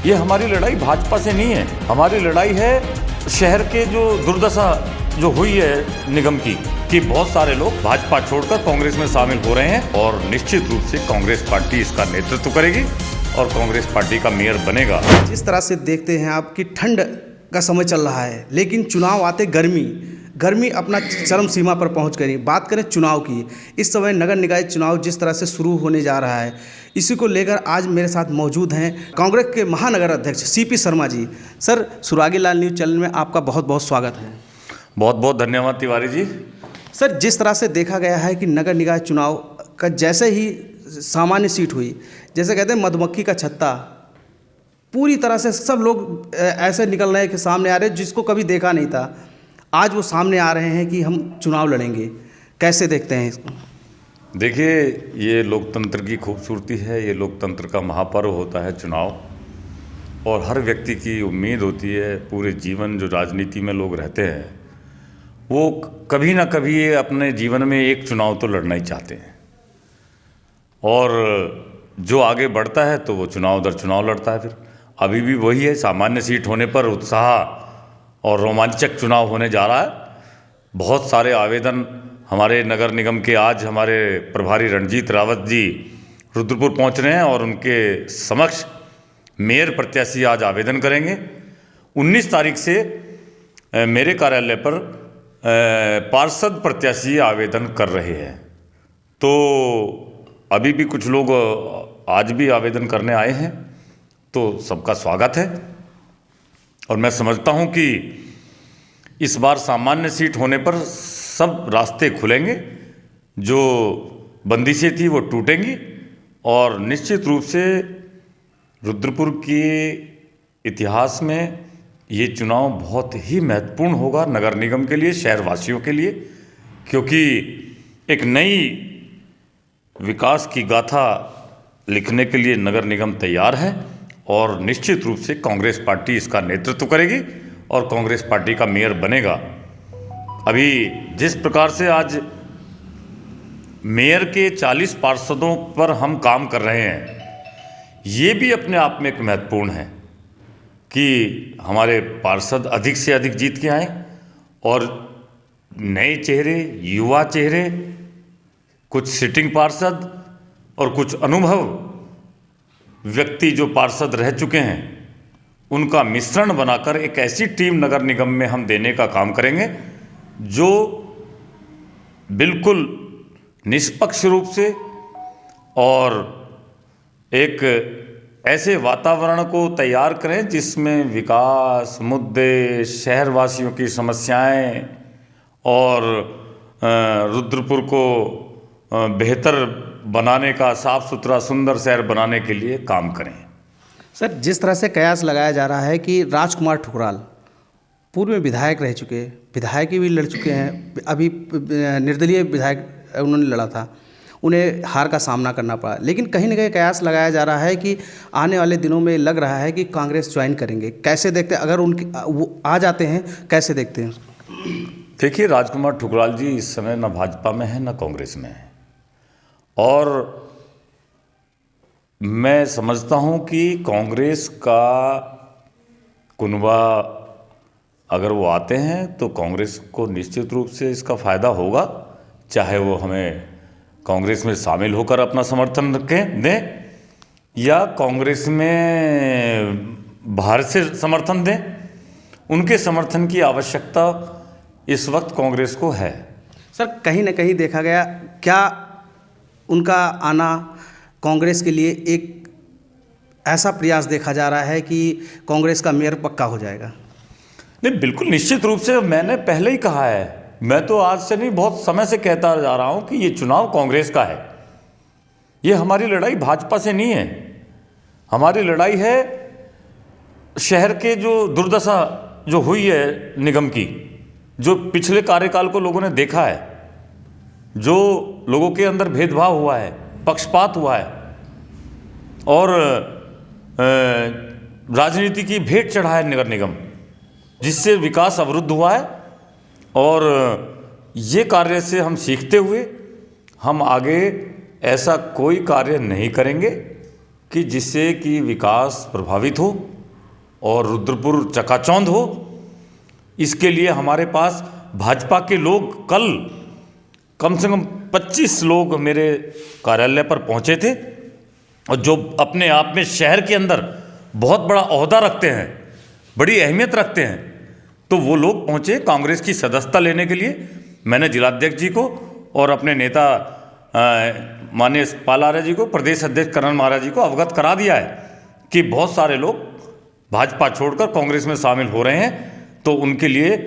ये हमारी लड़ाई भाजपा से नहीं है, हमारी लड़ाई है शहर के जो दुर्दशा जो हुई है निगम की, कि बहुत सारे लोग भाजपा छोड़कर कांग्रेस में शामिल हो रहे हैं और निश्चित रूप से कांग्रेस पार्टी इसका नेतृत्व करेगी और कांग्रेस पार्टी का मेयर बनेगा। जिस तरह से देखते हैं आप कि ठंड का समय चल रहा है, लेकिन चुनाव आते गर्मी अपना चरम सीमा पर पहुंच गई। बात करें चुनाव की, इस समय नगर निकाय चुनाव जिस तरह से शुरू होने जा रहा है, इसी को लेकर आज मेरे साथ मौजूद हैं कांग्रेस के महानगर अध्यक्ष सीपी शर्मा जी। सर, सुरागी लाल न्यूज़ चैनल में आपका बहुत बहुत स्वागत है। बहुत बहुत धन्यवाद तिवारी जी। सर, जिस तरह से देखा गया है कि नगर निकाय चुनाव का जैसे ही सामान्य सीट हुई, जैसे कहते हैं मधुमक्खी का छत्ता, पूरी तरह से सब लोग ऐसे निकल रहे हैं कि सामने आ रहे हैं जिसको कभी देखा नहीं था। आज वो सामने आ रहे हैं कि हम चुनाव लड़ेंगे। कैसे देखते हैं इसको? देखिए, ये लोकतंत्र की खूबसूरती है, ये लोकतंत्र का महापर्व होता है चुनाव, और हर व्यक्ति की उम्मीद होती है, पूरे जीवन जो राजनीति में लोग रहते हैं वो कभी ना कभी ये अपने जीवन में एक चुनाव तो लड़ना ही चाहते हैं, और जो आगे बढ़ता है तो वो चुनाव दर चुनाव लड़ता है। फिर अभी भी वही है, सामान्य सीट होने पर उत्साह और रोमांचक चुनाव होने जा रहा है। बहुत सारे आवेदन हमारे नगर निगम के, आज हमारे प्रभारी रणजीत रावत जी रुद्रपुर पहुंच रहे हैं और उनके समक्ष मेयर प्रत्याशी आज आवेदन करेंगे। 19 तारीख से मेरे कार्यालय पर पार्षद प्रत्याशी आवेदन कर रहे हैं, तो अभी भी कुछ लोग आज भी आवेदन करने आए हैं, तो सबका स्वागत है। और मैं समझता हूं कि इस बार सामान्य सीट होने पर सब रास्ते खुलेंगे, जो बंदिशें थी वो टूटेंगी, और निश्चित रूप से रुद्रपुर के इतिहास में ये चुनाव बहुत ही महत्वपूर्ण होगा नगर निगम के लिए, शहरवासियों के लिए, क्योंकि एक नई विकास की गाथा लिखने के लिए नगर निगम तैयार है, और निश्चित रूप से कांग्रेस पार्टी इसका नेतृत्व करेगी और कांग्रेस पार्टी का मेयर बनेगा। अभी जिस प्रकार से आज मेयर के 40 पार्षदों पर हम काम कर रहे हैं, ये भी अपने आप में एक महत्वपूर्ण है कि हमारे पार्षद अधिक से अधिक जीत के आए, और नए चेहरे, युवा चेहरे, कुछ सिटिंग पार्षद और कुछ अनुभव व्यक्ति जो पार्षद रह चुके हैं, उनका मिश्रण बनाकर एक ऐसी टीम नगर निगम में हम देने का काम करेंगे जो बिल्कुल निष्पक्ष रूप से और एक ऐसे वातावरण को तैयार करें जिसमें विकास, मुद्दे, शहरवासियों की समस्याएं और रुद्रपुर को बेहतर बनाने का, साफ सुथरा सुंदर शहर बनाने के लिए काम करें। सर, जिस तरह से कयास लगाया जा रहा है कि राजकुमार ठुकराल पूर्व में विधायक रह चुके, विधायक भी लड़ चुके हैं, अभी निर्दलीय विधायक उन्होंने लड़ा था, उन्हें हार का सामना करना पड़ा, लेकिन कहीं ना कहीं कयास लगाया जा रहा है कि आने वाले दिनों में लग रहा है कि कांग्रेस ज्वाइन करेंगे। कैसे देखते हैं, अगर उनकी वो आ जाते हैं, कैसे देखते हैं? देखिए, राजकुमार ठुकराल जी इस समय ना भाजपा में है ना कांग्रेस में है, और मैं समझता हूं कि कांग्रेस का कुनबा अगर वो आते हैं तो कांग्रेस को निश्चित रूप से इसका फ़ायदा होगा, चाहे वो हमें कांग्रेस में शामिल होकर अपना समर्थन रखें दें या कांग्रेस में बाहर से समर्थन दें। उनके समर्थन की आवश्यकता इस वक्त कांग्रेस को है। सर, कहीं ना कहीं देखा गया, क्या उनका आना कांग्रेस के लिए एक ऐसा प्रयास देखा जा रहा है कि कांग्रेस का मेयर पक्का हो जाएगा? नहीं, बिल्कुल निश्चित रूप से। मैंने पहले ही कहा है, मैं तो आज से नहीं बहुत समय से कहता जा रहा हूं कि ये चुनाव कांग्रेस का है। ये हमारी लड़ाई भाजपा से नहीं है, हमारी लड़ाई है शहर के जो दुर्दशा जो हुई है निगम की, जो पिछले कार्यकाल को लोगों ने देखा है, जो लोगों के अंदर भेदभाव हुआ है, पक्षपात हुआ है, और राजनीति की भेंट चढ़ा है नगर निगम, जिससे विकास अवरुद्ध हुआ है। और ये कार्य से हम सीखते हुए हम आगे ऐसा कोई कार्य नहीं करेंगे कि जिससे कि विकास प्रभावित हो और रुद्रपुर चकाचौंध हो। इसके लिए हमारे पास भाजपा के लोग कल कम से कम 25 लोग मेरे कार्यालय पर पहुंचे थे, और जो अपने आप में शहर के अंदर बहुत बड़ा ओहदा रखते हैं, बड़ी अहमियत रखते हैं, तो वो लोग पहुंचे कांग्रेस की सदस्यता लेने के लिए। मैंने जिलाध्यक्ष जी को और अपने नेता माननीय पाल आर्य जी को, प्रदेश अध्यक्ष करण महाराज जी को अवगत करा दिया है कि बहुत सारे लोग भाजपा छोड़कर कांग्रेस में शामिल हो रहे हैं, तो उनके लिए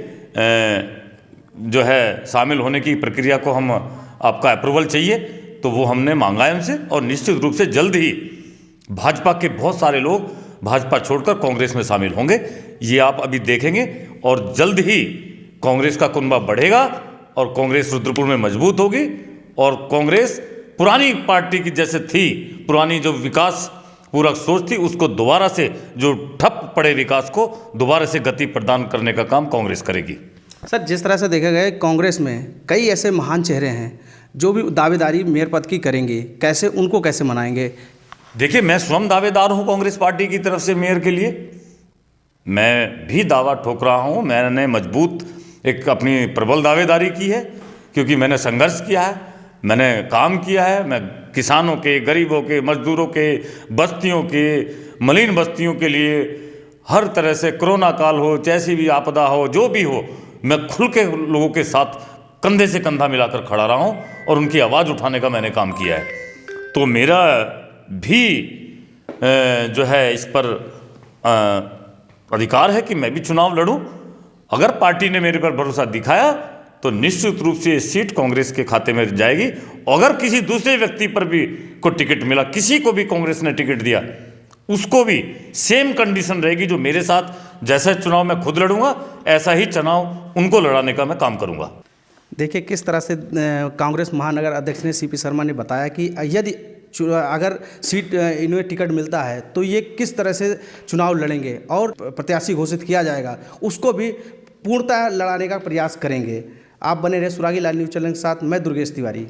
जो है शामिल होने की प्रक्रिया को हम आपका अप्रूवल चाहिए, तो वो हमने मांगा है उनसे, और निश्चित रूप से जल्द ही भाजपा के बहुत सारे लोग भाजपा छोड़कर कांग्रेस में शामिल होंगे। ये आप अभी देखेंगे, और जल्द ही कांग्रेस का कुनबा बढ़ेगा और कांग्रेस रुद्रपुर में मजबूत होगी, और कांग्रेस पुरानी पार्टी की जैसे थी, पुरानी जो विकास पूरक सोच थी, उसको दोबारा से, जो ठप पड़े विकास को दोबारा से गति प्रदान करने का काम कांग्रेस करेगी। सर, जिस तरह से देखा गया कांग्रेस में कई ऐसे महान चेहरे हैं जो भी दावेदारी मेयर पद की करेंगे, कैसे उनको कैसे मनाएंगे? देखिए, मैं स्वयं दावेदार हूं कांग्रेस पार्टी की तरफ से मेयर के लिए। मैं भी दावा ठोक रहा हूं, मैंने मजबूत एक अपनी प्रबल दावेदारी की है, क्योंकि मैंने संघर्ष किया है, मैंने काम किया है। मैं किसानों के, गरीबों के, मजदूरों के, बस्तियों के, मलिन बस्तियों के लिए हर तरह से, कोरोना काल हो, जैसी भी आपदा हो, जो भी हो, मैं खुल के लोगों के साथ कंधे से कंधा मिलाकर खड़ा रहा हूँ, और उनकी आवाज़ उठाने का मैंने काम किया है। तो मेरा भी जो है इस पर अधिकार है कि मैं भी चुनाव लड़ूं। अगर पार्टी ने मेरे पर भरोसा दिखाया तो निश्चित रूप से ये सीट कांग्रेस के खाते में जाएगी। अगर किसी दूसरे व्यक्ति पर भी को टिकट मिला, किसी को भी कांग्रेस ने टिकट दिया, उसको भी सेम कंडीशन रहेगी जो मेरे साथ। जैसा चुनाव मैं खुद लड़ूंगा, ऐसा ही चुनाव उनको लड़ाने का मैं काम करूंगा। देखिए, किस तरह से कांग्रेस महानगर अध्यक्ष ने सीपी शर्मा ने बताया कि यदि अगर सीट इन्हें टिकट मिलता है तो ये किस तरह से चुनाव लड़ेंगे और प्रत्याशी घोषित किया जाएगा, उसको भी पूर्णतः लड़ाने का प्रयास करेंगे। आप बने रहे सुरागी लाल न्यूज़ चैनल के साथ। मैं दुर्गेश तिवारी।